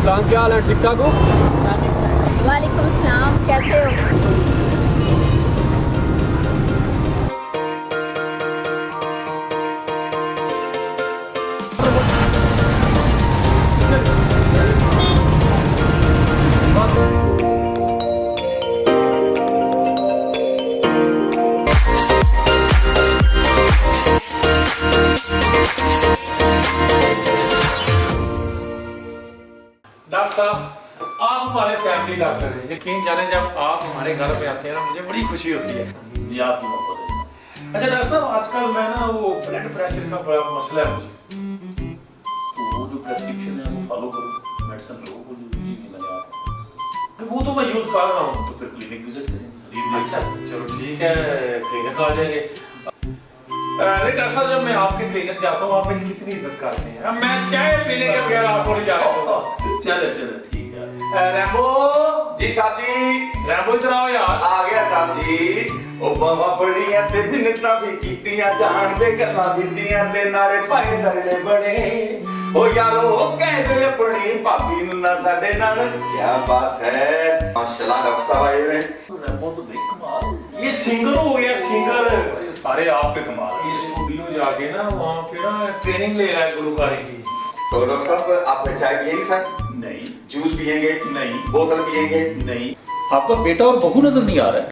अस्सलाम, क्या हाल है? ठीक ठाक हो? वालेकुम सलाम, कैसे हो? डॉक्टर साहब, आप हमारे फैमिली डॉक्टर हैं। यकीन जाने जब आप हमारे घर पे आते हैं ना, मुझे बड़ी खुशी होती है। ये आपकी मोहब्बत है। अच्छा डॉक्टर साहब, आजकल मैं ना वो ब्लड प्रेशर का बड़ा मसला है मुझे। तो वो जो प्रेस्क्रिप्शन है वो फॉलो करो, मेडिसिन लो, वो जो जी नहीं लगे आप। वो तो मैं यूज कर रहा हूँ। तो फिर क्लिनिक विजिट करें। अच्छा चलो ठीक है, क्लिनिक आ जाएंगे। अरे डॉक्टर साहब, जब मैं आपके क्लिनिक जाता हूँ आप मेरी कितनी इज्जत करते हैं। अब मैं चाय पीने के बगैर आपको नहीं जाता हूँ। चलो चलो ठीक है। रैम्बो जी साहब जी, रैम्बो इधर आओ यार। आ गया साहब जी। ओ बाबा पड़ियां ते मिन्नतां भी कीतियां, जान दे गल्लां बीतियां ते नारे पाए तरले बने। ओ यारो कहंदे अपनी भाभी नूं ना साडे नाल, क्या बात है। माशाल्लाह डॉक्टर साहब आए ने। रैम्बो तो देख कमाल, ये सिंगर हो गया सिंगर। ये सारे आप पे कमाल ये है। स्टूडियो जाके ना वहाँ पे ना ट्रेनिंग ले रहा है गुलकारी की। तो डॉक्टर साहब आप चाय पिएंगे सर? नहीं जूस पिएंगे? नहीं बोतल पिएंगे? नहीं। आपका बेटा और बहू नजर नहीं आ रहा है।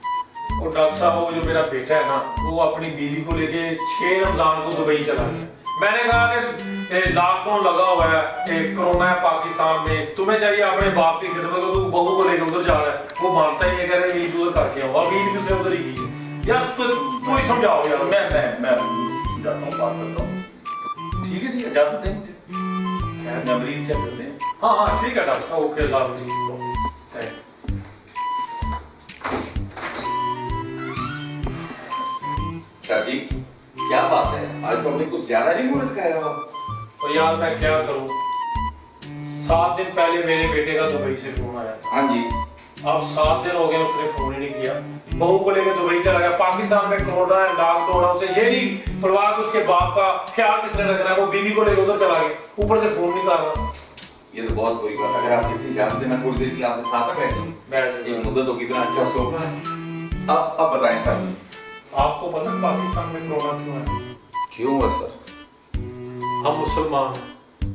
और डॉक्टर साहब, वो जो मेरा बेटा है ना, वो अपनी बीवी को लेके 6 रमजान को दुबई चला गया। मैंने कहा कि लॉकडाउन लगा हुआ है, कोरोना है पाकिस्तान में, तुम्हें चाहिए अपने बाप की खिदमत को, तू बहू को लेके उधर जा रहा है। वो मानता ही है, कह रहे ईद उधर करके आओ। अब ईद भी उधर ही की यार। तू ही समझाओ यार। मैं जाता हूँ, बात करता हूँ। ठीक है इजाजत दें मुझे। मरीज चेक करते हैं। हाँ हाँ ठीक है डॉक्टर साहब, ओके अल्लाह हाफिज़। सर जी क्या बात है, आज तो हमने कुछ ज्यादा नहीं मुहूर्त कहा है। तो यार मैं क्या करूं, 7 दिन पहले मेरे बेटे का दुबई से फोन आया था। हाँ जी। अब 7 दिन हो गए उसने फोन ही नहीं किया। बहू को लेकर दुबई चला गया। पाकिस्तान में कोरोना है, लॉकडाउन है, उसे ये नहीं परवाह कि उसके बाप का ख्याल किसने रखना है। वो बीवी को लेकर उधर चला गया, ऊपर से फोन नहीं कर रहा। ये तो बहुत बुरी बात है। अगर आप किसी इजाजत देना थोड़ी देर के लिए आपके साथ में बैठे, एक मुद्दत होगी, इतना अच्छा सोफा है। अब बताएं सर, आपको पता है पाकिस्तान में कोरोना क्यों है? क्यों हुआ सर? हम मुसलमान हैं,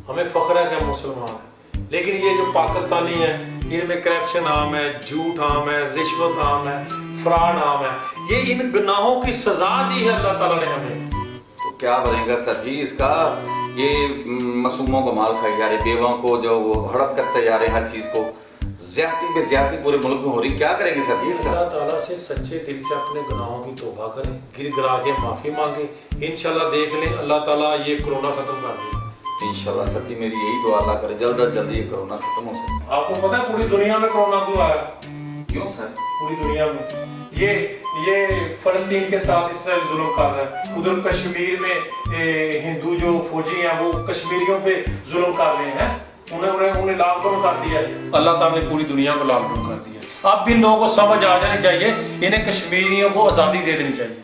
हमें फख्र है कि हम मुसलमान हैं। लेकिन ये जो पाकिस्तानी है, इनमें करप्शन आम है, झूठ आम है, रिश्वत आम है, फ्रॉड आम है। ये इन गुनाहों की सजा दी है अल्लाह ताला ने हमें। तो क्या बनेगा सर जी इसका? ये मासूमों को माल खाई जा रहे, बेवाओं को जो वो हड़प करते जा रहे, हर चीज को ज्यादती पे ज्यादती पूरे मुल्क में हो रही। क्या करेंगे सर जी इसका? अल्लाह ताला से सच्चे दिल से अपने गुनाहों की तौबा करें, गिर-गिरा के माफी मांगे। इंशाल्लाह देख लें अल्लाह ताला ये कोरोना खत्म कर दे। इंशाल्लाह सर जी, मेरी यही दुआ अल्लाह करे जल्द अज जल्द ये कोरोना खत्म हो सके। आपको पता है पूरी दुनिया में कोरोना क्यों आया? क्यों सर? पूरी दुनिया में ये फलस्तीन के साथ इसराइल जुल्म कर रहा है। उधर कश्मीर में हिंदू जो फौजी हैं वो कश्मीरियों पे जुल्म कर रहे हैं। उन्हें लॉकडाउन कर दिया। अल्लाह ताला ने पूरी दुनिया को लॉकडाउन कर दिया। अब भी इन लोगों को समझ आ जानी चाहिए, इन्हें कश्मीरियों को आजादी दे देनी चाहिए।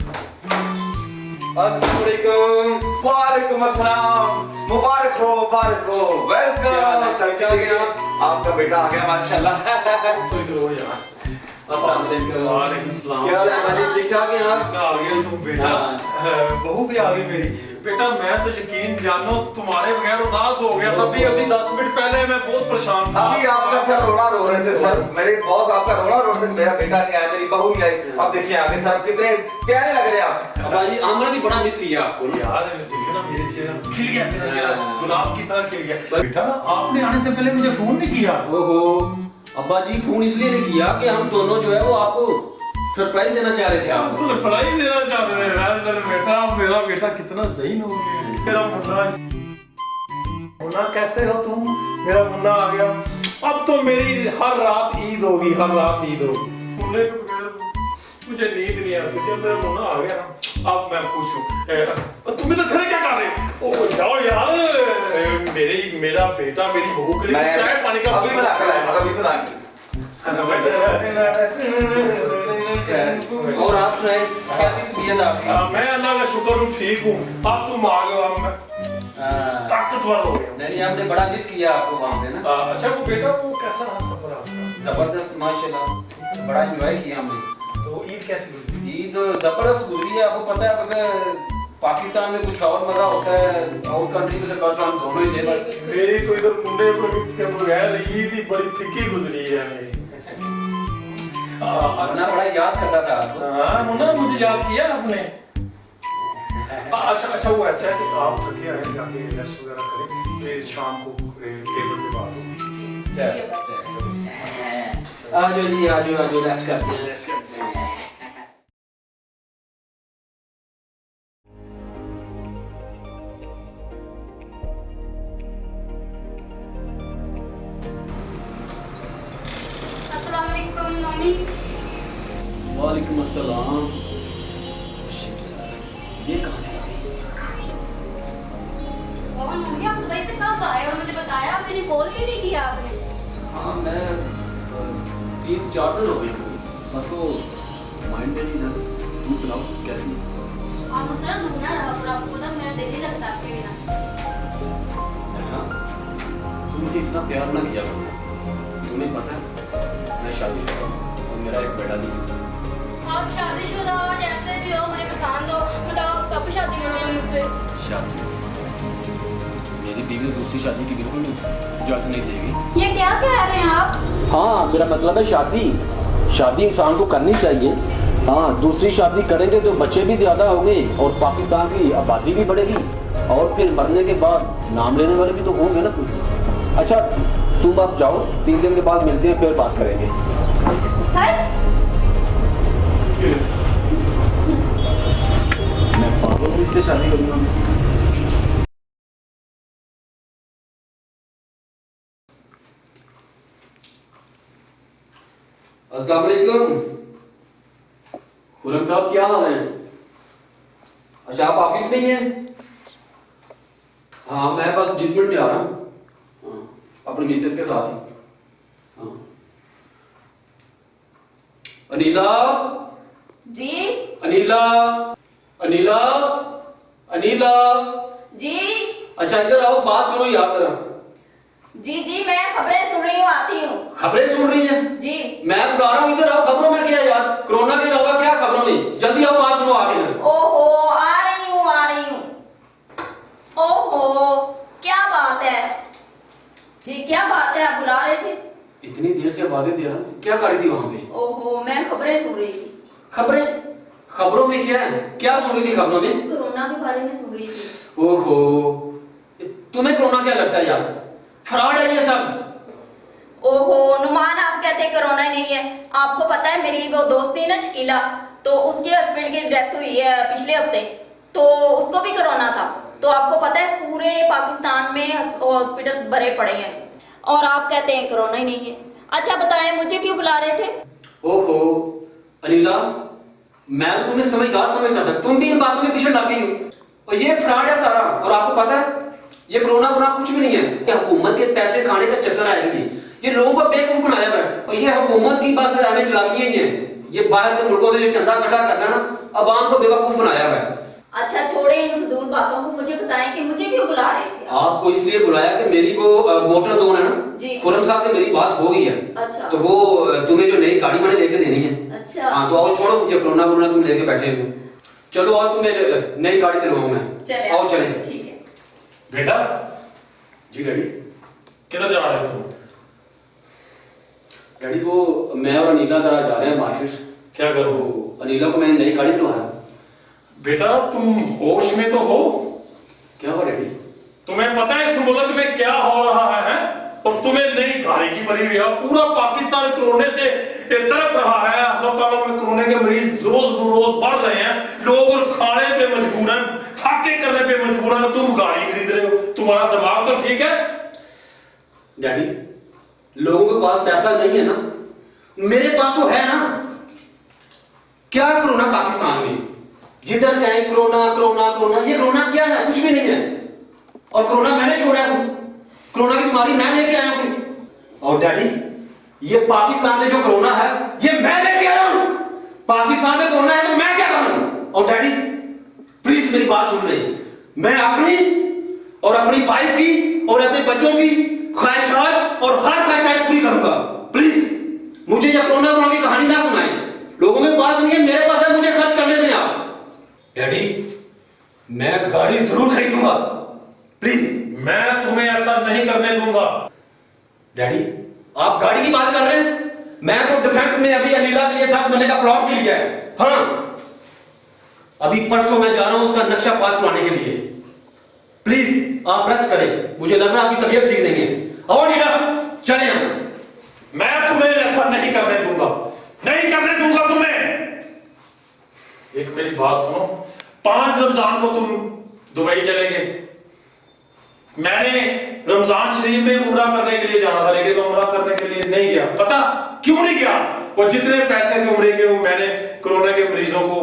अस्सलामुअलैकुम। वालेकुम अस्सलाम। मुबारक हो वेलकम। सर क्या गया? आपका बेटा आ गया माशाल्लाह। तो इधर हो यार। अस्सलामुअलैकुम। वालेकुम सलाम। क्या हाल है भाई, ठीक ठाक है आप? आ गया तुम बेटा। बहू भी आ गई मेरी। बेटा मैं तो यकीन जानो तुम्हारे बगैर उदास हो गया था। अभी 10 मिनट पहले मैं बहुत परेशान था। अभी आपका सर रोना रो रहे थे सर, मेरे बॉस आपका रोना रो रहे थे, मेरा बेटा नहीं आया, मेरी बहू नहीं आई। अब देखिए आगे सर कितने प्यारे लग रहे हैं आप। भाई आमरा भी बड़ा मिस किया आपको ना। यार देखिए ना मेरे चेहरा खिल गया, मेरा चेहरा गुलाब की तरह खिल गया। बेटा आपने आने से पहले मुझे फोन नहीं किया। ओहो अब्बा जी, फोन इसलिए नहीं किया कि हम दोनों जो है वो आपको सरप्राइज देना चाह रहे थे। आप सरप्राइज देना चाहते थे यार। बेटा मेरा बेटा कितना सही हो गया। मेरा मुन्ना कैसे हो तुम? मेरा मुन्ना आ गया। अब तो मेरी हर रात ईद होगी, हर रात ईद होगी। मुन्ने के बगैर मुझे नींद नहीं आती। जब मेरा मुन्ना आ गया ना, अब मैं पूछूं तुम इधर खड़े क्या कर रहे हो? ओ जाओ यार। मेरा बेटा मेरी बहू के लिए चाय पानी का अभी बना कर लाया, अभी बना के। और आप सुनाए कैसी तबीयत आपकी? मैं अल्लाह का शुक्र हूँ ठीक हूँ। अब तुम आ गए। अब मैं ताकत ट्रांसफर हो गए हो। नहीं हमने बड़ा मिस किया आपको वहाँ पे ना। अच्छा वो बेटा वो कैसा रहा सफर आपका? जबरदस्त माशाल्लाह, बड़ा एंजॉय किया हमने। तो ईद कैसी गुजरी? ईद जबरदस्त गुजरी है। आपको पता है अगर पाकिस्तान में कुछ और मजा होता है, और कंट्री में तो बस हम दोनों ही थे बस। मेरी कोई तो मुंडे के बगैर ईद ही बड़ी फीकी गुजरी है मेरी। मुन्ना बड़ा याद करता था आपको। हाँ मुन्ना मुझे याद किया आपने। अच्छा वो ऐसा है कि आप थके आए जाके रेस्ट वगैरह करें, फिर शाम को टेबल पे बात होगी। आजो जी आजो रेस्ट करते हैं। अस्सलाम वालेकुम मम्मी। वालेकुम अस्सलाम। ये कहाँ से आ गई? और मम्मी आप दुबई से कब आए और मुझे बताया, मैंने कॉल भी नहीं किया आपने। हाँ मैं 3-4 दिन हो गए बस, वो माइंड में नहीं था। तुम सुनाओ कैसी? आप मुझसे ढूंढना रहा और आपको पता मैं दिल नहीं लगता आपके बिना। तुम मुझे इतना प्यार ना किया करो। तुम्हें पता है मैं शादीशुदा हूँ और मेरा एक बेटा भी है। आप शादीशुदा हो, जैसे भी हो, मुझे पसंद हो, बताओ कब शादी करोगे मुझसे? शादी? मेरी बीवी दूसरी शादी की बिल्कुल इजाज़त नहीं देगी। ये क्या कह रहे हैं आप? हाँ मेरा मतलब है शादी। शादी इंसान को करनी चाहिए। हाँ दूसरी शादी करेंगे तो बच्चे भी ज़्यादा होंगे और पाकिस्तान की आबादी भी बढ़ेगी, और फिर मरने के बाद नाम लेने वाले भी तो होंगे ना कुछ। अच्छा तुम अब जाओ, 3 दिन के बाद मिलते हैं, फिर बात करेंगे। सच? मैं पागल हूँ इससे शादी करूँगा। अस्सलाम वालेकुम। खुरम साहब क्या हाल है? अच्छा आप ऑफिस में ही हैं? हाँ मैं बस 20 मिनट में आ रहा हूँ। हाँ, अपने मिसेस के साथ ही। हाँ। अनीला जी अनीला अनीला अनीला जी अच्छा इधर आओ, बात सुनो याद करा। जी मैं खबरें सुन रही हूँ, आती हूँ। खबरें सुन रही हैं? जी मैं बुला रहा हूँ, इधर आओ। खबरों में क्या यार, कोरोना के अलावा क्या खबरों में? जल्दी आओ, बात सुनो आके इधर। ओहो आ रही हूँ। ओहो क्या बात है जी, क्या बात है, आप बुला रहे थे? इतनी देर से आवाजें दे रहा हूँ, क्या कर रही थी वहां पे? ओहो मैं खबरें सुन रही थी। खबरें? खबरों में क्या है? क्या सुन रही थी खबरों में? कोरोना के बारे में सुन रही थी। ओहो तुम्हें कोरोना क्या लगता है यार? फ्रॉड है ये सब। ओहो नुमान आप कहते हैं कोरोना ही नहीं है। आपको पता है मेरी वो दोस्त थी ना शकीला, तो उसके हस्बैंड की डेथ हुई है पिछले हफ्ते, तो उसको भी कोरोना था। तो आपको पता है पूरे पाकिस्तान में हॉस्पिटल भरे पड़े हैं और आप कहते हैं कोरोना ही नहीं है। अच्छा बताएं मुझे क्यों बुला रहे थे? ओहो अनिला, मैं तो तुम्हें समझता था, तुम भी इन बातों के पीछे लग गई हो। और ये फ्रॉड है सारा। और आपको पता है ये कोरोना कुछ भी नहीं है, ये हुकूमत के पैसे खाने का चक्कर आएगी। ये लोगों को बेवकूफ बनाया हुआ है और ये हुकूमत की बस हमें चलाती है। ये बाहर के मुल्कों से जो चंदा इकट्ठा करना ना, अवाम को बेवकूफ बनाया हुआ है। अच्छा छोड़े इन फजूल बातों को, मुझे बताएं कि मुझे क्यों बुला रहे थे? आपको इसलिए बुलाया कि मेरी को बोटल जोन है ना जी, खुरम साहब से मेरी बात हो गई है। अच्छा तो वो तुम्हें जो नई गाड़ी मैंने लेके देनी है। अच्छा हाँ तो आओ, छोड़ो ये कोरोना तुम लेके बैठे हो। चलो आओ, तुम्हें नई गाड़ी दिलवाऊं मैं। चले आओ चले। ठीक है। बेटा जी डैडी। किधर जा रहे थे? डैडी को मैं और अनीला करा जा रहे हैं मार्केट। क्या करो? अनीला को मैंने नई गाड़ी दिलवाना। बेटा तुम होश में तो हो? क्या हुआ डैडी? तुम्हें पता है इस मुल्क में क्या हो रहा है? और तुम्हें नई गाड़ी की पड़ी हुई है। पूरा पाकिस्तान कोरोना से तड़प रहा है। अस्पतालों में कोरोना के मरीज रोज बढ़ रहे हैं। लोग खाने पे मजबूर हैं, फाके करने पे मजबूर हैं। तुम गाड़ी खरीद रहे हो? तुम्हारा दिमाग तो ठीक है? डैडी लोगों के पास पैसा नहीं है ना, मेरे पास तो है ना। क्या कोरोना पाकिस्तान में? जिधर जाए कोरोना कोरोना कोरोना। ये कोरोना क्या है? कुछ भी नहीं है। और कोरोना मैंने छोड़ा है, कोरोना की बीमारी मैं लेके आया हूं। और डैडी ये पाकिस्तान में जो कोरोना है ये मैं लेके आया हूं। पाकिस्तान में कोरोना है तो मैं क्या करूं? और डैडी प्लीज मेरी बात सुन ले। मैं अपनी और अपनी वाइफ की और अपने बच्चों की ख्वाहिशात और हर ख्वाहिशात पूरी करूंगा। प्लीज मुझे ये कोरोना की कहानी ना सुनाएं। लोगों के पास नहीं है, मेरे पास है, मुझे खर्च करने दें आप। डैडी मैं गाड़ी जरूर खरीदूंगा, प्लीज। मैं तुम्हें ऐसा नहीं करने दूंगा। डैडी आप गाड़ी की बात कर रहे हैं, मैं तो डिफेंस में अभी अलीला के लिए 10 महीने का प्लॉट भी लिया है। हाँ अभी परसों मैं जा रहा हूं उसका नक्शा पास करवाने के लिए। प्लीज आप रेस्ट करें, मुझे लग रहा है आपकी तबीयत ठीक नहीं है। और नीला चले हम। मैं तुम्हें ऐसा नहीं करने दूंगा, नहीं करने दूंगा तुम्हें। एक मेरी बात सुनो, 5 रमजान को तुम दुबई चले गए। मैंने रमजान शरीफ में उम्रा करने के लिए जाना था, लेकिन मैं उम्रा करने के लिए नहीं गया। पता क्यों नहीं गया? वो जितने पैसे थे उम्रे के वो मैंने कोरोना के मरीजों को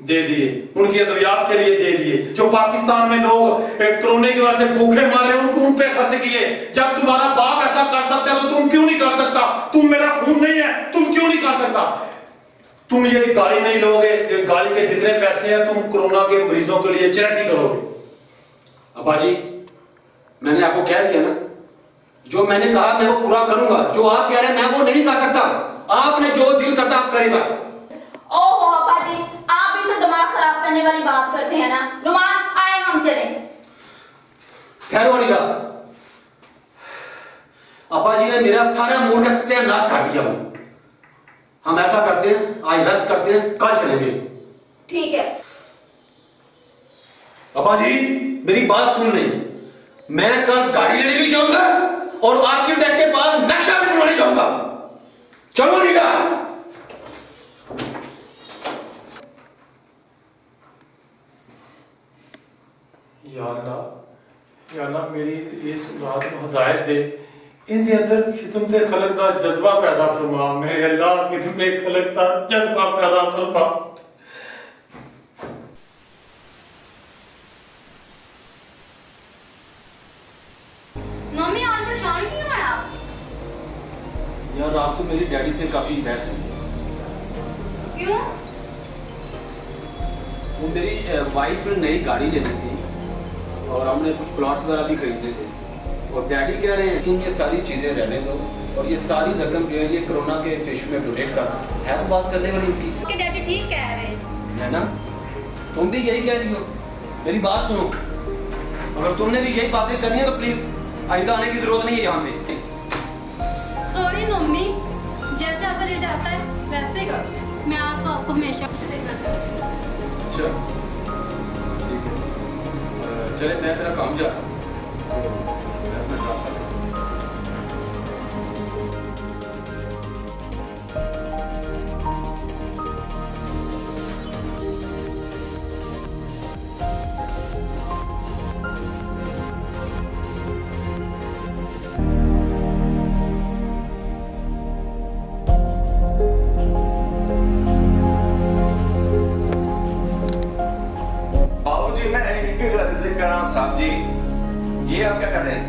दे दिए, उनकी अद्वियात के लिए दे दिए। जो पाकिस्तान में लोग कोरोना की वजह से भूखे मारे उनको उन पे खर्च किए। जब तुम्हारा बाप ऐसा कर सकता है तो तुम क्यों नहीं कर सकता? तुम मेरा खून नहीं है, तुम क्यों नहीं कर सकता? तुम ये गाड़ी नहीं लोगे, गाड़ी के जितने पैसे हैं तुम कोरोना के मरीजों के लिए चैरिटी करोगे। अब्बा जी मैंने आपको कह दिया ना, जो मैंने कहा मैं वो पूरा करूंगा। जो आप कह रहे हैं मैं वो नहीं कर सकता। आपने जो दिल करता आप करें बस। ओहो अब्बा जी, आप भी तो दिमाग खराब करने वाली बात करते हैं ना। रुमान आए हम चले। ठहरो अनिला, अब्बा जी ने मेरा सारा मूड का सत्यानाश कर दिया। हम ऐसा करते हैं, आज रेस्ट करते हैं, कल चलेंगे। ठीक है। अब्बा जी मेरी बात सुन लें, मैं कल गाड़ी लेने भी जाऊंगा और आर्किटेक्ट के पास नक्शा भी बनवाने जाऊंगा। चलो अनिला। या अल्लाह मेरी इस औलाद को हिदायत दे, इनके अंदर खिदमत खलक दा जज्बा पैदा फरमा। मेरे अल्लाह खिदमत खलक दा जज्बा पैदा फरमा। मम्मी आज परेशान क्यों है आप? यार रात को मेरी डैडी से काफी बहस हुई। क्यों? वो मेरी वाइफ ने नई गाड़ी लेनी थी और हमने कुछ प्लॉट्स वगैरह भी खरीदने थे। और डैडी कह रहे हैं तुम ये सारी चीज़ें रहने दो और ये सारी रकम जो है ये कोरोना के पेशेंट में डोनेट कर। है तो बात करने वाली उनकी। कि डैडी ठीक कह रहे हैं। है ना? तुम भी यही कह रही हो। मेरी बात सुनो, अगर तुमने भी यही बातें करनी है तो प्लीज़ आइंदा आने की जरूरत नहीं है यहाँ पे। सॉरी मम्मी, जैसे आपका दिल चाहता है वैसे करो। मैं आपको हमेशा खुश देखना चाहती हूँ। अच्छा ठीक है, चले मैं तेरा काम जा रहा हूँ। मैं अपना ड्रॉप कर रहा हूँ। बाबूजी मैं एक गर्ज करा साहब जी, ये आप क्या कर रहे हैं?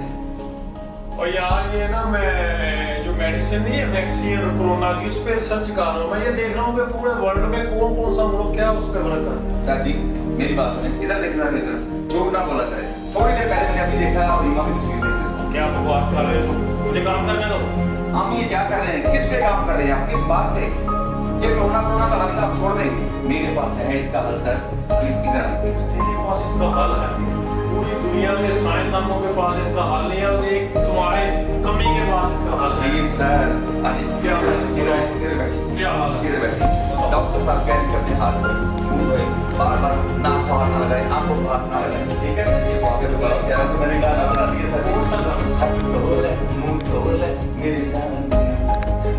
और यार ये ना मैं जो मेडिसिन नहीं है वैक्सीन और कोरोना की उस पर रिसर्च कर रहा हूँ। मैं ये देख रहा हूँ कि पूरे वर्ल्ड में कौन कौन सा मुल्क क्या उस पर वर्क कर रहा है। सर जी मेरी बात सुने, इधर देखिए सर, इधर झूठ ना बोला करें। थोड़ी देर पहले मैंने अभी देखा और रीमा भी तस्वीर देख रहे क्या बकवास कर रहे हो? मुझे काम करने दो। हम ये क्या कर रहे हैं? किस पे काम कर रहे हैं आप? किस बात पे? ये कोरोना का हल आप छोड़ दें, मेरे पास है इसका हल सर। इधर तेरे पास इसका हल है? पूरी दुनिया में साइंसदानों के पास इसका हल नहीं है और एक तुम्हारे कमी के पास इसका हल है। जी सर। अच्छा क्या हाल है? इधर बैठिए, क्या हाल है? इधर बैठिए। डॉक्टर साहब कह रहे हैं अपने हाथ में बार बार नाक को हाथ ना लगाए, आंखों को हाथ ना लगाए, ठीक है? इसके बाद प्यार से मैंने गाना बना दिया सर। कौन सा गाना? हाथ धो ले, मुंह धो ले, मेरी जान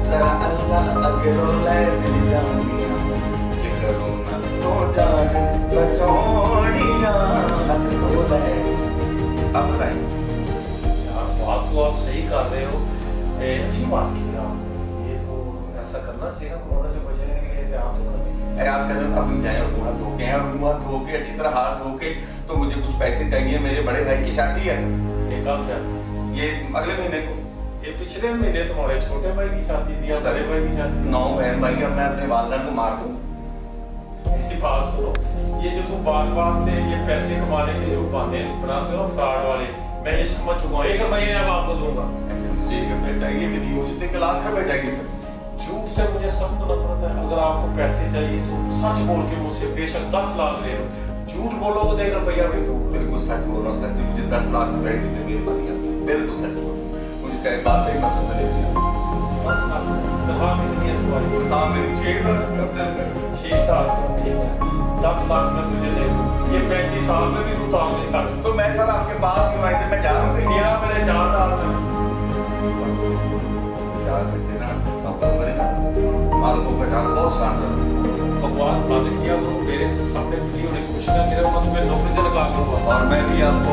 जरा अल्लाह अकेलो ले दिल जानिया, कि करो ना तो जान बचोड़िया, हाथ धो ले। अब बताएं। यार बात तो आप सही कर रहे हो, अच्छी बात की आप। ये तो ऐसा करना चाहिए ना, कोरोना से बचने के लिए एहतियात तो करनी चाहिए। अरे आप करें अभी जाएं और मुंह धो के आएं, और मुंह धो के अच्छी तरह हाथ धो के, तो मुझे कुछ पैसे चाहिए, मेरे बड़े भाई की शादी है ये कब शादी? ये अगले महीने को। ये पिछले महीने तुम्हारे छोटे भाई की शादी थी या बड़े भाई की शादी? 9 बहन भाई, अब मैं अपने वालदा को मार दूं? मेरी बात सुनो, ये जो तुम बार बार से ये पैसे कमाने के जो बहाने बनाते हो फ्रॉड वाले, मैं ये समझ चुका हूँ। 1 रुपये मैं आपको दूंगा। ऐसे मुझे 1 रुपया चाहिए भी नहीं, वो जितने के लाख रुपए चाहिए सर। झूठ से मुझे सख्त नफरत है। अगर आपको पैसे चाहिए तो सच बोल के मुझसे बेशक 10 लाख ले लो। झूठ बोलोगे तो 1 रुपया भी दूंगा। मेरे को सच बोल रहा हूँ सर जी, मुझे 10 लाख रुपए देते मेहरबानी आपकी, मेरे को सच बोल, मुझे चाहे बात सही पसंद नहीं है। 10 लाख तनख्वाह कितनी है तुम्हारी? हाँ मेरी 6 लाख अपने 6 साल का महीना, 10 लाख में तुझे दे दूं। ये 35 साल में भी तू ताल नहीं सकता। तो मैं सर आपके पास क्यों आए थे? मैं जा रहा हूँ कहीं। मेरा मेरे 4 डाल में 4 पैसे ना नौकर बने ना, मालूम का 4 बहुत शानदार। बकवास बंद किया करो। मेरे सामने फ्री होने की कोशिश ना करो, मैं तुम्हें नौकरी से निकाल दूंगा। और मैं भी आपको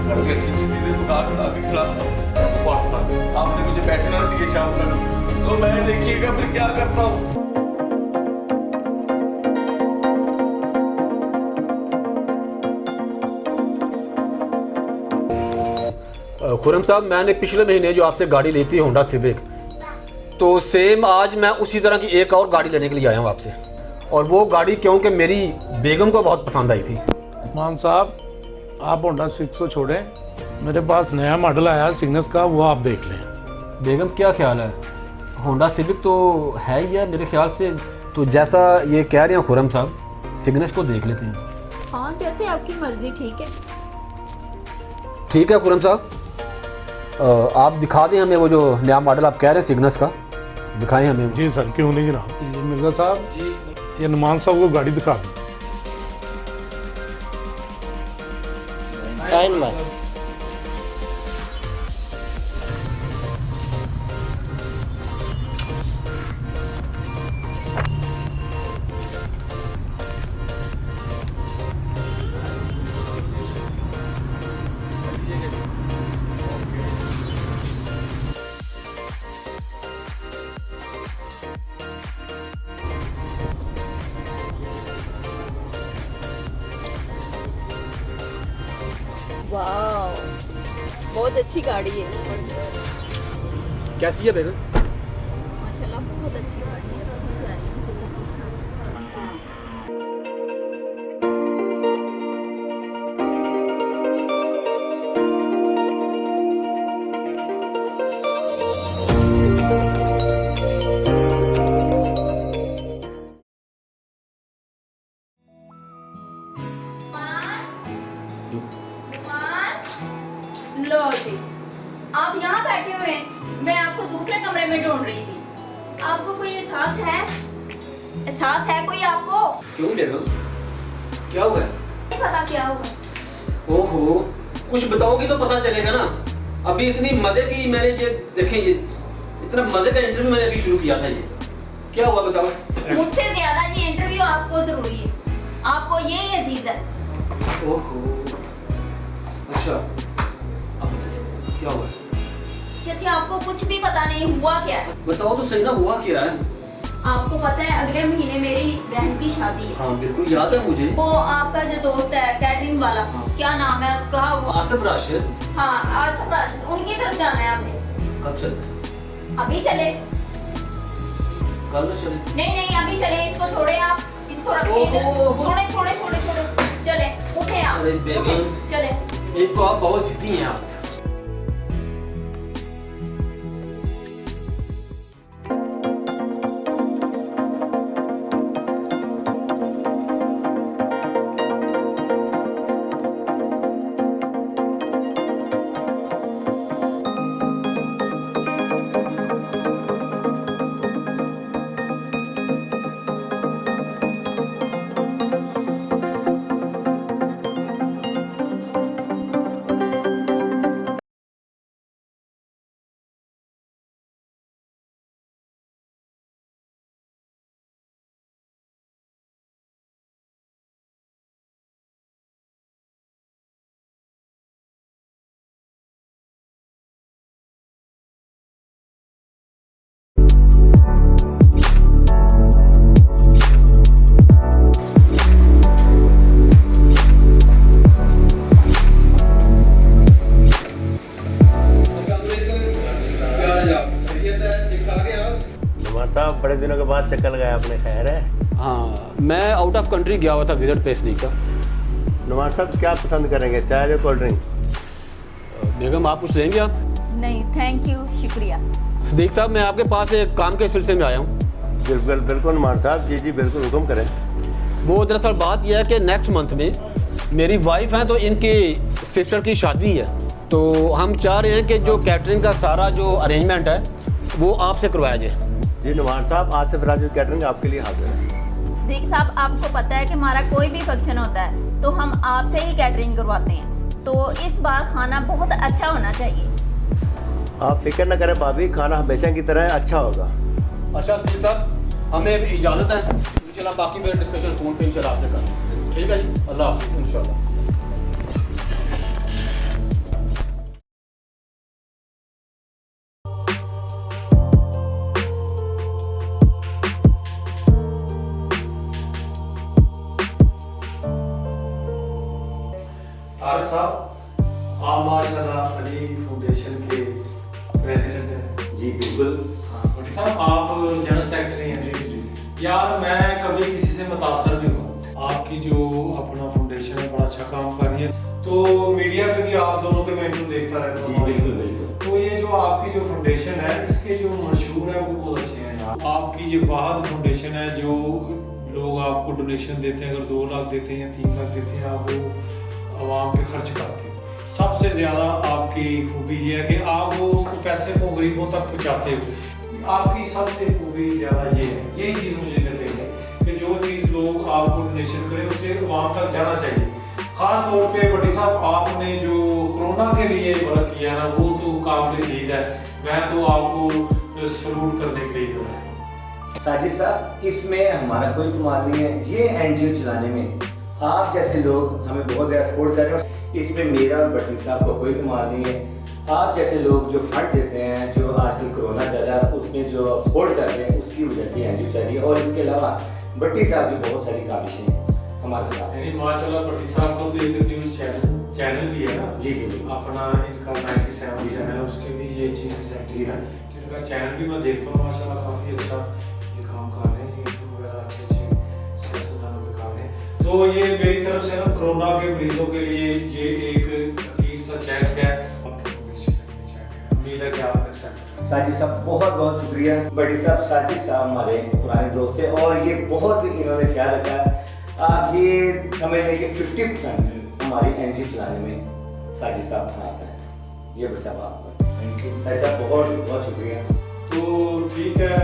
घर से अच्छी चीजें दुकान बना के खिलाता हूँ। बकवास बंद। आपने मुझे पैसे ना दिए शाम तक, तो मैं देखिएगा फिर क्या करता हूँ। खुरम साहब, मैंने पिछले महीने जो आपसे गाड़ी ली थी होंडा सिविक, तो सेम आज मैं उसी तरह की एक और गाड़ी लेने के लिए आया हूँ आपसे। और वो गाड़ी क्योंकि मेरी बेगम को बहुत पसंद आई थी। मान साहब, आप होंडा सिविक को छोड़ें, मेरे पास नया मॉडल आया है सिग्नस का, वो आप देख लें। बेगम क्या ख्याल है? होंडा सिविक तो है ही है मेरे ख्याल से। तो जैसा ये कह रहे हैं खुरम साहब, सिग्नस को देख लेते हैं। हाँ जैसे आपकी मर्जी, ठीक है। ठीक है खुरम साहब, आप दिखा दें हमें वो जो नया मॉडल आप कह रहे हैं सिग्नस का, दिखाएं हमें। जी सर, क्यों नहीं जनाब। ये मिर्जा साहब जी, ये नुमान साहब को गाड़ी दिखा दें। टाइम में वाह, बहुत अच्छी गाड़ी है। कैसी है बेगम? माशाल्लाह बहुत अच्छी गाड़ी है, बहुत प्यारी, मुझे बहुत पसंद है। लो जी, आप यहाँ बैठे हुए हैं, मैं आपको दूसरे कमरे में ढूंढ रही थी। आपको कोई एहसास है? एहसास है कोई आपको? क्यों बेगम, क्या हुआ? नहीं पता क्या हुआ। ओहो, कुछ बताओगी तो पता चलेगा ना। अभी इतनी मजे की मैंने ये देखें, ये इतना मजे का इंटरव्यू मैंने अभी शुरू किया था। ये क्या हुआ बताओ। मुझसे ज्यादा ये इंटरव्यू आपको जरूरी है, आपको ये अजीज है। ओहो, अच्छा, अब बताइए क्या हुआ? जैसे आपको कुछ भी पता नहीं, हुआ क्या है? बताओ तो सही ना, हुआ क्या है? आपको पता है अगले महीने मेरी बहन की शादी है। हाँ बिल्कुल याद है मुझे। वो आपका जो दोस्त है कैटरिंग वाला, हाँ। क्या नाम है उसका? वो आसिफ राशिद। हाँ आसिफ राशिद, उनकी तरफ जाना है हमें। कब चलते? अभी चले? कल ना चले? नहीं नहीं अभी चले, इसको छोड़े आप, इसको रखिए इधर। ओहो। छोड़े छोड़े छोड़े छोड़े, चले उठे आप। अरे बेगम। चले। एक तो आप बहुत जिद्दी हैं आप। नुमान साहब, बड़े दिनों के बाद चक्कर लगाया आपने, खैर है? हाँ, मैं आउट ऑफ कंट्री गया हुआ था विजिट पे इसलिए का। नुमान साहब क्या पसंद करेंगे, चाय या कोल्ड ड्रिंक? बेगम आप कुछ लेंगे आप? नहीं थैंक यू, शुक्रिया। सदीक साहब मैं आपके पास एक काम के सिलसिले में आया हूँ। बिल्कुल बिल्कुल नुमान साहब, जी जी बिल्कुल, हुक्म करें। वो दरअसल बात यह है कि नेक्स्ट मंथ में मेरी वाइफ हैं तो इनकी सिस्टर की शादी है, तो हम चाह रहे हैं कि जो कैटरिंग का सारा जो अरेंजमेंट है वो आपसे करवाया जाए। जी नुमान साहब, आसिफ राजिद कैटरिंग आपके लिए हाजिर है। सदीक साहब आपको पता है कि हमारा कोई भी फंक्शन होता है तो हम आपसे ही कैटरिंग करवाते हैं, तो इस बार खाना बहुत अच्छा होना चाहिए। आप फिक्र न करें भाभी, खाना हमेशा की तरह अच्छा होगा। अच्छा सदीक साहब हमें इजाज़त है, चला बाकी मेरा डिस्कशन फ़ोन पे इंशाल्लाह आपसे कर, ठीक है जी, अल्लाह हाफ़िज़ इंशाल्लाह। तारक साहब, आप माशाल्लाह अली फाउंडेशन के प्रेसिडेंट हैं। जी बिल्कुल। हाँ भट्टी साहब, आप जनरल सेक्रेटरी हैं। जी जी यार, मैं कभी किसी से मुतासर नहीं हुआ। आपकी जो अपना फाउंडेशन है बड़ा अच्छा काम कर रही है, तो मीडिया पे भी आप दोनों के मैं इंटरव्यू देखता रहता हूँ। जी बिल्कुल बिल्कुल। तो ये जो आपकी जो फाउंडेशन है, इसके जो मशहूर है वो बहुत अच्छे हैं यार। आपकी ये वाहद फाउंडेशन है जो लोग आपको डोनेशन देते हैं, अगर 2 लाख देते हैं या 3 लाख देते हैं, आप वो आवाम पे खर्च करते हैं। सबसे ज़्यादा आपकी खूबी ये है कि आप वो उसको पैसे को गरीबों तक पहुँचाते हो। आपकी सबसे खूबी ज़्यादा ये है, यही चीज़ मुझे कहते हैं कि जो चीज़ लोग आपको डोनेशन करें उसे आवाम तक जाना चाहिए। ख़ास तौर पे बड़ी साहब, आपने जो कोरोना के लिए वर्क किया ना, वो तो काबिल दीद है। मैं तो आपको सलूट करने के लिए है। साजिद साहब, इसमें हमारा कोई कमाल नहीं है, ये एनजीओ चलाने में आप जैसे लोग हमें बहुत ज़्यादा सपोर्ट कर रहे हो। इसमें मेरा और भट्टी साहब को कोई कमाल नहीं है। आप जैसे लोग जो फंड देते हैं, जो आजकल कोरोना चल रहा है उसमें जो सपोर्ट कर रहे हैं, उसकी वजह से एनजीओ चल रही है। और इसके अलावा भट्टी साहब की बहुत सारी काविशें हैं हमारे साथ। यानी माशाल्लाह भट्टी साहब का तो एक न्यूज़ चैनल भी है ना। जी जी अपना इनका 97 चैनल है, उसके भी ये चीज़ एक्टिव है। इनका चैनल भी मैं देखता हूँ, माशाल्लाह काफ़ी अच्छा ये काम कर रहे हैं, यूट्यूब वगैरह अच्छे सियासतदानों पे कर रहे हैं। तो ये मेरी तरफ से ना कोरोना के मरीजों के लिए ये एक अकीर सा चैक है। उम्मीद है कि आप एक्सेप्ट। साजिद साहब बहुत बहुत शुक्रिया। भट्टी साहब, साजिद साहब हमारे पुराने दोस्त हैं और ये बहुत इन्होंने ख्याल रखा है। आप ये समझ लें कि 50% हमारी एनजीओ चलाने में साजिद साहब हाथ हैं। ये बस अब आपका थैंक यू ऐसा बहुत बहुत शुक्रिया। तो ठीक है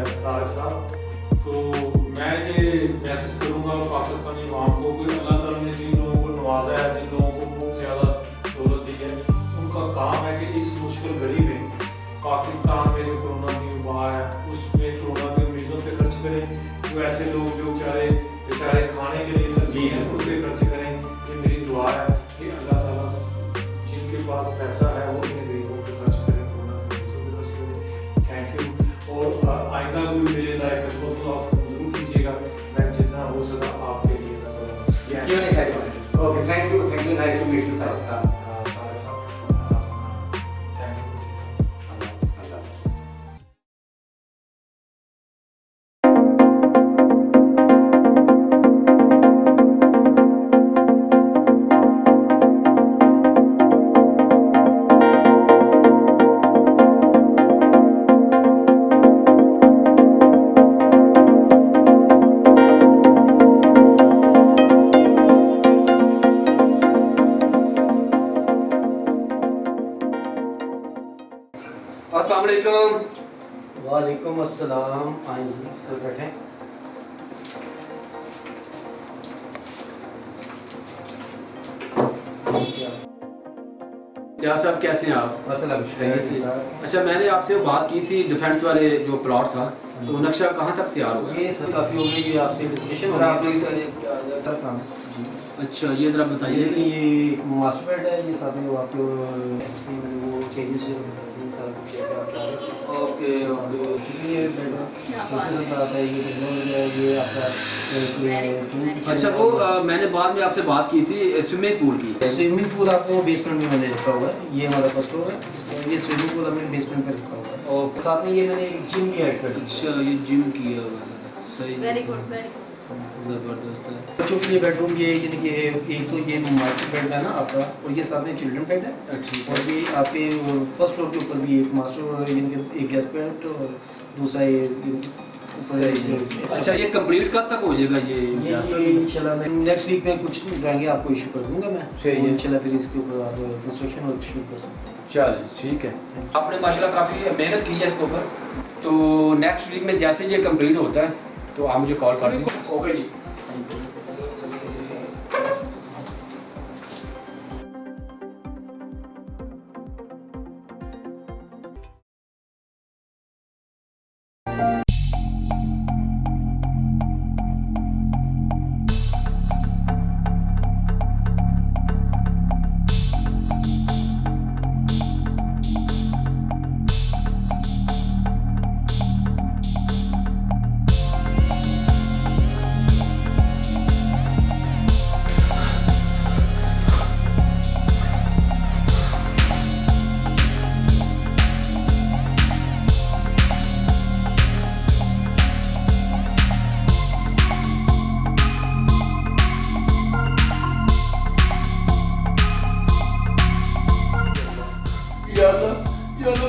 तारक साहब, तो मैं ये मैसेज करूंगा पाकिस्तानी अवाम को कि अल्लाह ताला ने जिन लोगों को नवाजा है, जिन लोगों को बहुत ज़्यादा दौलत दी है, उनका काम है कि इस मुश्किल घड़ी में पाकिस्तान में जो कोरोना की वबा है उसमें कोरोना के मरीजों पे खर्च करें। जो ऐसे लोग जो बेचारे खाने के लिए सब्जी हैं उन पे खर्च करें। ये मेरी दुआ है कि अल्लाह ताला जिनके पास पैसा है वो इन गरीबों पे खर्च करें, कोरोना के मरीजों पे खर्च करें। Thank you. और आइंदा कोई मेरे लायक हो तो आप जरूर कीजिएगा, मैं जितना हो सका आपके लिए करूँगा। Okay, thank you nice to meet you Sajid साहब। अस्सलाम वालेकुम। वालेकुम अस्सलाम। आइए सर बैठें। क्या सब कैसे हैं आप? खैरियत से। अच्छा, मैंने आपसे बात की थी डिफेंस वाले जो प्लॉट था, तो नक्शा कहाँ तक तैयार हुआ? ये सर काफ़ी हो गई, ये आपसे डिस्कशन हो रही थी। अच्छा, ये ज़रा बताइए। ये मास्टर बेड है, ये साथ में वो आपको वो चेंजेस सारा कुछ जैसे आप चाह रहे हैं। Okay okay. ये बेड प्रोसेस आता है, ये आपका अच्छा, वो मैंने बाद में आपसे बात की थी स्विमिंग पूल की। स्विमिंग पूल आपको बेसमेंट में मैंने रखा हुआ है। ये हमारा फर्स्ट फ्लोर है, इसका ये स्विमिंग पूल हमने बेसमेंट में रखा हुआ है। ओके। साथ में ये मैंने एक जिम भी ऐड कर दी। अच्छा, ये जिम की है। सही वेरी गुड वेरी गुड। ज़बरदस्त है। बच्चों के लिए बेडरूम ये यानी कि एक तो ये मास्टर बेड है ना आपका, और ये साथ में चिल्ड्रन बेड है। ठीक और भी आपके फर्स्ट फ्लोर के ऊपर भी एक मास्टर यानी कि एक गेस्ट बेड और दूसरा ये ऊपर। अच्छा, ये कंप्लीट कब तक हो जाएगा ये? इंशाल्लाह मैं नेक्स्ट वीक में कुछ ड्राइंगें आपको इशू कर दूंगा मैं। सही है। इंशाल्लाह फिर इसके ऊपर आप कंस्ट्रक्शन वर्क शुरू कर सकते हैं। चल ठीक है। आपने माशाल्लाह काफ़ी मेहनत की है इसके ऊपर। तो नेक्स्ट वीक में जैसे ये कंप्लीट होता है तो आप मुझे कॉल कर दीजिए। ओके जी।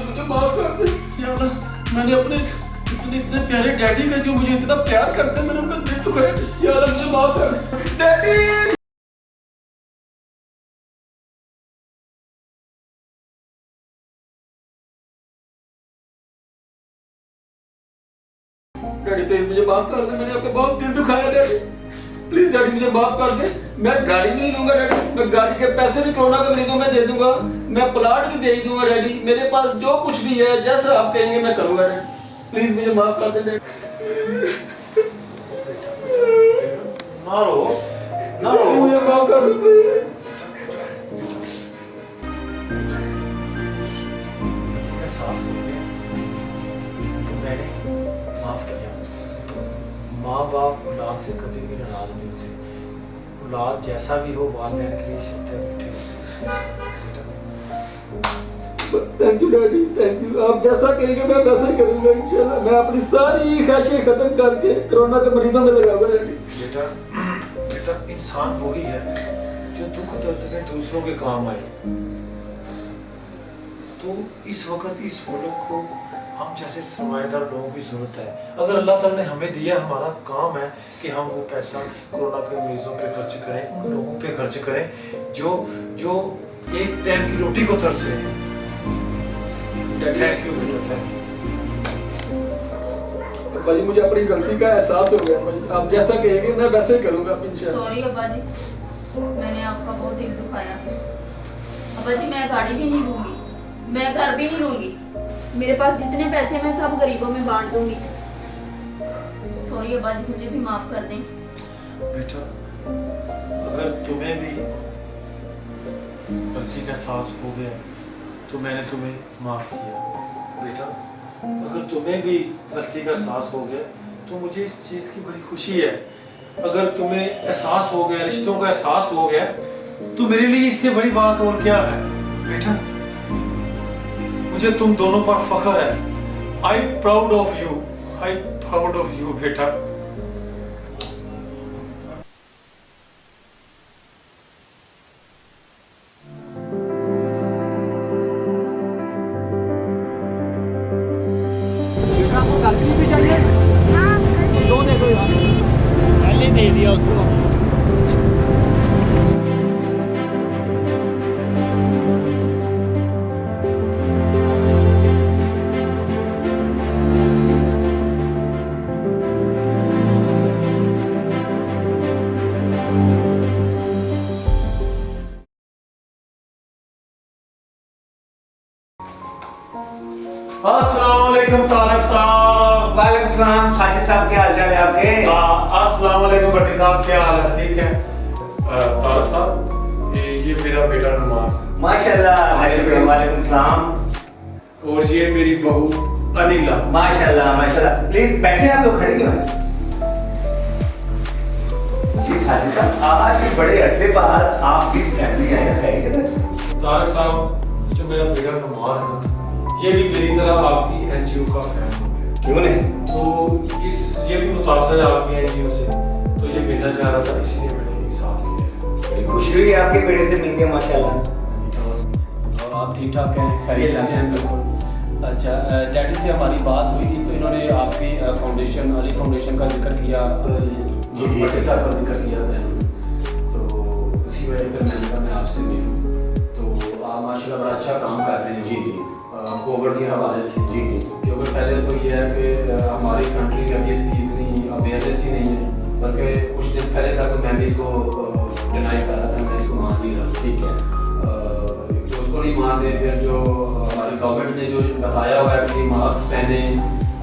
मुझे माफ कर दे या अल्लाह। मैंने अपने इतने प्यारे डैडी का जो मुझे इतना प्यार करते हैं, मैंने उनका दिल दुखाया। या अल्लाह मुझे माफ कर दे डैडी। डैडी प्लीज मुझे माफ कर दे, मैंने आपका बहुत दिल दुखाया डैडी। प्लीज डैडी मुझे माफ कर दे। मैं गाड़ी नहीं लूंगा डैडी, मैं गाड़ी के पैसे भी कोरोना के मरीजों में दे दूंगा, मैं प्लाट भी दे दूंगा डैडी। मेरे पास जो कुछ भी है जैसा आप कहेंगे मैं करूंगा डैडी। प्लीज मुझे माफ कर दे डैडी। ना रो ना रो, मुझे माफ कर दे। एहसास हो गया तो मैंने माफ किया। माँ बाप औलाद से कभी भी नाराज नहीं होते। औलाद जैसा भी हो वालिदैन के लिए सत्य मीठे होते हैं। Thank you daddy, thank you. आप जैसा कहेंगे मैं वैसा ही करूंगा इंशाल्लाह। मैं अपनी सारी ख्वाहिशें खत्म करके कोरोना के मरीजों में लगाऊंगा डैडी। बेटा इंसान वही है जो दुख दर्द में दूसरों के काम आए। तो इस वक्त इस मुल्क को हम जैसे सरमाएदार लोगों की जरूरत है। अगर अल्लाह ताला ने हमें दिया, हमारा काम है कि हम वो पैसा कोरोना के मरीजों पे खर्च करें, उन लोगों पे खर्च करें जो एक टाइम की रोटी को तरस रहे हैं। थैंक यू बेटा, थैंक यू। भाई मुझे अपनी गलती का एहसास हो गया भाई। आप जैसा कहेंगे मैं वैसे ही करूंगा इंशाल्लाह। सॉरी अब्बा जी, मैंने आपका बहुत दिल दुखाया। अब्बा जी मैं गाड़ी भी नहीं लूंगी, मैं घर भी नहीं लूंगी। मेरे पास जितने पैसे मैं सब गरीबों में बांट दूंगी। सॉरी अब्बा जी, मुझे भी माफ कर दें। बेटा अगर तुम्हें भी गलती का एहसास हो गया तो मैंने तुम्हें माफ किया। बेटा अगर तुम्हें भी गलती का एहसास हो गया तो मुझे इस चीज़ की बड़ी खुशी है। अगर तुम्हें एहसास हो गया, रिश्तों का एहसास हो गया, तो मेरे लिए इससे बड़ी बात और क्या है। बेटा मुझे तुम दोनों पर फख्र है। I proud of you, I proud of you बेटा। आपको काल्पनिक भी चाहिए? दो दे दो यार। पहले दे दिया उसको। अस्सलाम वालेकुम तारक साहब। वालेकुम सलाम साजिद साहब, क्या हाल चाल है आपके? अस्सलाम वालेकुम भट्टी साहब, क्या हाल है? ठीक है। तारक साहब ये मेरा बेटा नुमान। माशाल्लाह। वालेकुम सलाम। और ये मेरी बहू अनीला। माशाल्लाह माशाल्लाह। प्लीज बैठे, आप लोग खड़े क्यों हैं? जी साजिद साहब, आज बड़े अरसे बाद आपकी फैमिली आई है, खैरियत है? तारक साहब जो मेरा बेटा नुमान है ना, ये भी मेरी तरह आपकी एनजीओ का फैन हो गया। क्यों नहीं? तो ये भी मुतासर है आपकी एनजीओ से, तो ये मिलना चाह रहा था, इसलिए मैंने साथ लिया। बड़ी खुशी हुई आपके बेटे से मिलके माशाल्लाह। और आप ठीक ठाक हैं, खैरियत से हैं? बिल्कुल। अच्छा, डैडी से हमारी बात हुई थी तो इन्होंने आपकी फाउंडेशन, अली फाउंडेशन का जिक्र किया, जी भट्टी साहब का जिक्र किया था इन्होंने, तो उसी वजह से मैंने कहा मैं आपसे मिलूँ। तो आप माशाल्लाह बड़ा अच्छा काम कर रहे हैं जी जी कोविड के हवाले से। जी जी। क्योंकि पहले तो ये है कि हमारी कंट्री में अभी इसकी इतनी अवेयरनेस ही नहीं है, बल्कि कुछ दिन पहले तक तो मैं भी इसको डिनाई कर रहा था, मैं इसको मान नहीं रहा। ठीक है। तो उसको नहीं मान रहे, फिर जो हमारी गवर्नमेंट ने जो बताया हुआ है कि मास्क पहने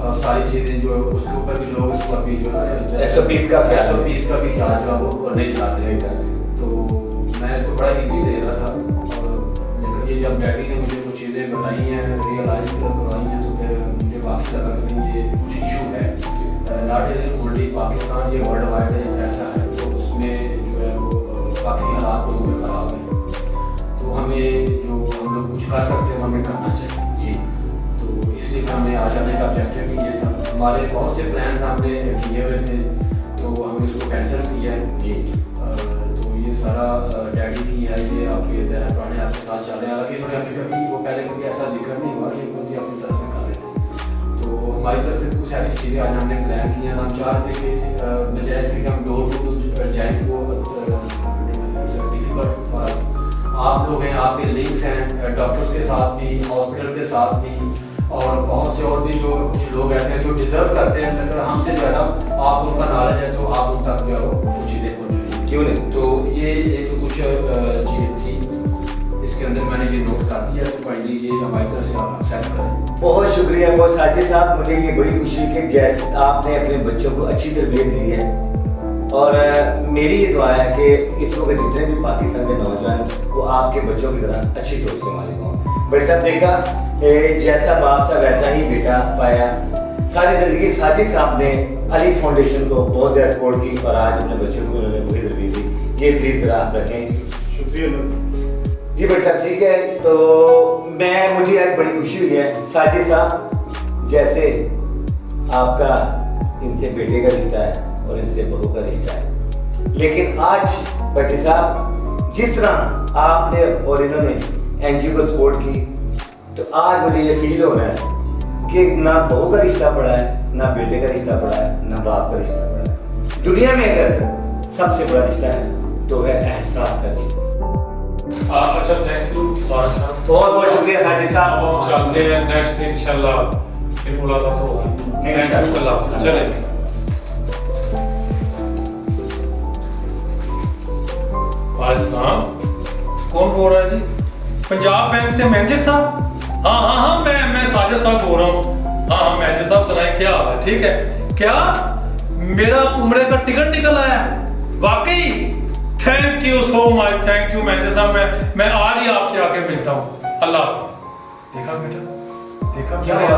और सारी चीज़ें जो उसके ऊपर भी लोग इसको अभी जो है SOPs का भी ख्याल जो है वो नहीं लाते। तो मैं इसको बड़ा इजी ले रहा था, और ये जब डैडी ने मुझे कुछ चीज़ें बताई हैं, रियलाइज करवाई हैं, तो फिर मुझे वाकई लगा कि नहीं ये कुछ इशू है, नॉट ओनली पाकिस्तान, ये वर्ल्ड वाइड है ऐसा है। तो उसमें जो है वो काफ़ी हालात लोगों में ख़राब हैं, तो हमें जो हम लोग कुछ कर सकते हैं हमें करना चाहिए जी। तो इसलिए हमें आ जाने का ऑब्जेक्टिव भी ये था। हमारे बहुत से प्लान हमने किए हुए थे, तो हमने उसको कैंसिल किया है जी। तो ये सारा डैडी की है, ये आपके पुराने आपके साथ चल रहे हैं। हालांकि इन्होंने अभी कभी वो पहले कभी ऐसा जिक्र नहीं हुआ, ये खुद भी अपनी तरफ से कर रहे थे। तो हमारी तरफ से कुछ ऐसी चीज़ें आज हमने प्लान की हैं। हम चाहते थे कि बजाय इसके कि हम डोर टू डोर जाएँ, वो डिफिकल्ट फॉर अस। आप लोग हैं, आपके लिंक्स हैं डॉक्टर्स के साथ भी, हॉस्पिटल के साथ भी, और बहुत से और भी जो कुछ लोग ऐसे हैं जो डिजर्व करते हैं, अगर हमसे ज़्यादा आप उनका नॉलेज है तो आप उन तक जो है वो चीज़ें पहुँचाएंगे। क्यों नहीं? तो ये एक कुछ चीज़ थी, इसके अंदर मैंने ये नोट कर दिया, तो काइंडली ये हमारी तरफ से आप एक्सेप्ट करें। बहुत शुक्रिया, बहुत साजिद साहब, मुझे ये बड़ी खुशी कि जैसे आपने अपने बच्चों को अच्छी तरबियत दी है, और मेरी ये दुआ है कि इस वक्त जितने भी पाकिस्तान के नौजवान वो आपके बच्चों की तरह अच्छी सोच के मालिक हों। बड़े साहब देखा जैसा बाप था वैसा ही बेटा पाया। सारी ज़िंदगी साजिद साहब ने अली फाउंडेशन को बहुत ज़्यादा सपोर्ट की, और आज अपने बच्चों को उन्होंने वही तरबियत दी। ये प्लीज़ ज़रा आप रखें। शुक्रिया जी बड़े साहब, ठीक है। तो मुझे आज बड़ी खुशी हुई है साजिद साहब, जैसे आपका इनसे बेटे का रिश्ता है और इनसे बहू का रिश्ता है, लेकिन आज भट्टी साहब जिस तरह आपने और इन्होंने एनजीओ को सपोर्ट की, तो आज मुझे ये फील हो रहा है कि ना बहू का रिश्ता पड़ा है, ना बेटे का रिश्ता पड़ा है, ना बाप का रिश्ता पड़ा है। दुनिया में अगर सबसे बड़ा रिश्ता है तो है एहसास का रिश्ता। अच्छा, थैंक यू फारूक साहब, बहुत बहुत शुक्रिया साजिद साहब। अब हम चलते हैं, नेक्स्ट इंशाल्लाह फिर मुलाकात होगी। थैंक यू, अल्लाह हाफ़िज़। चलें। वालेकुम, कौन बोल रहा है जी? पंजाब बैंक से मैनेजर साहब? हाँ, मैं साजिद साहब बोल रहा हूँ। हाँ, मैनेजर साहब सुनाए, क्या हाल है? ठीक है। क्या मेरा उम्रे का टिकट निकल आया? वाकई? Thank you so much, thank you manager साहब। मैं आज ही आपसे आके मिलता हूँ। अल्लाह हाफ़िज़। देखा बेटा, देखा क्या हुआ?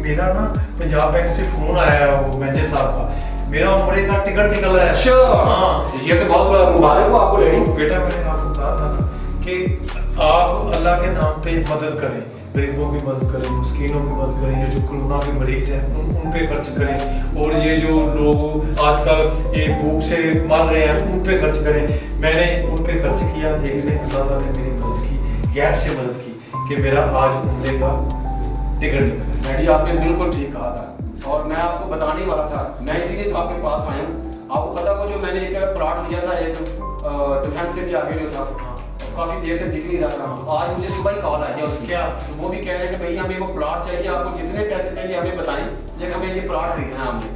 मेरा ना पंजाब बैंक से फोन आया है वो मैनेजर साहब का, मेरा उम्रे का टिकट निकल रहा है। अच्छा, हाँ, ये तो बहुत मुबारक हो आपको। लेकिन बेटा मैंने आपको कहा था ना कि आप अल्लाह के नाम पे मदद करें, गरीबों की मदद करें, मिस्कीनों की मदद करें, ये जो कोरोना के मरीज हैं उन पे खर्च करें, और ये जो लोग आजकल ये भूख से मर रहे हैं उन पे खर्च करें। मैंने उन पे खर्च किया, देखने अल्लाह ने मेरी मदद की, गैप से मदद की कि मेरा आज उम्रे का टिकट निकला। डैडी आपने बिल्कुल ठीक कहा था, और मैं आपको बताने ही वाला था, मैं इसीलिए तो आपके पास आया हूँ। आपको पता को जो मैंने एक प्लॉट लिया था, एक डिफेंस से भी आगे जो था, काफ़ी देर से दिख नहीं रहा था, तो आज मुझे सुबह ही कॉल आ गया उसकी। क्या? तो वो भी कह रहे हैं कि भैया हमें वो प्लॉट चाहिए, आपको जितने पैसे चाहिए हमें बताएं, लेकिन हमें ये प्लॉट खरीदना है हमने।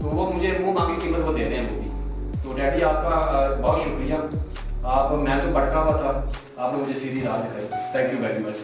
तो वो मुझे मुँह मांगी कीमत वो दे रहे हैं वो भी। तो डैडी आपका बहुत शुक्रिया। मैं तो भटका हुआ था, आपने मुझे सीधी राह दिखाई। Thank you very much.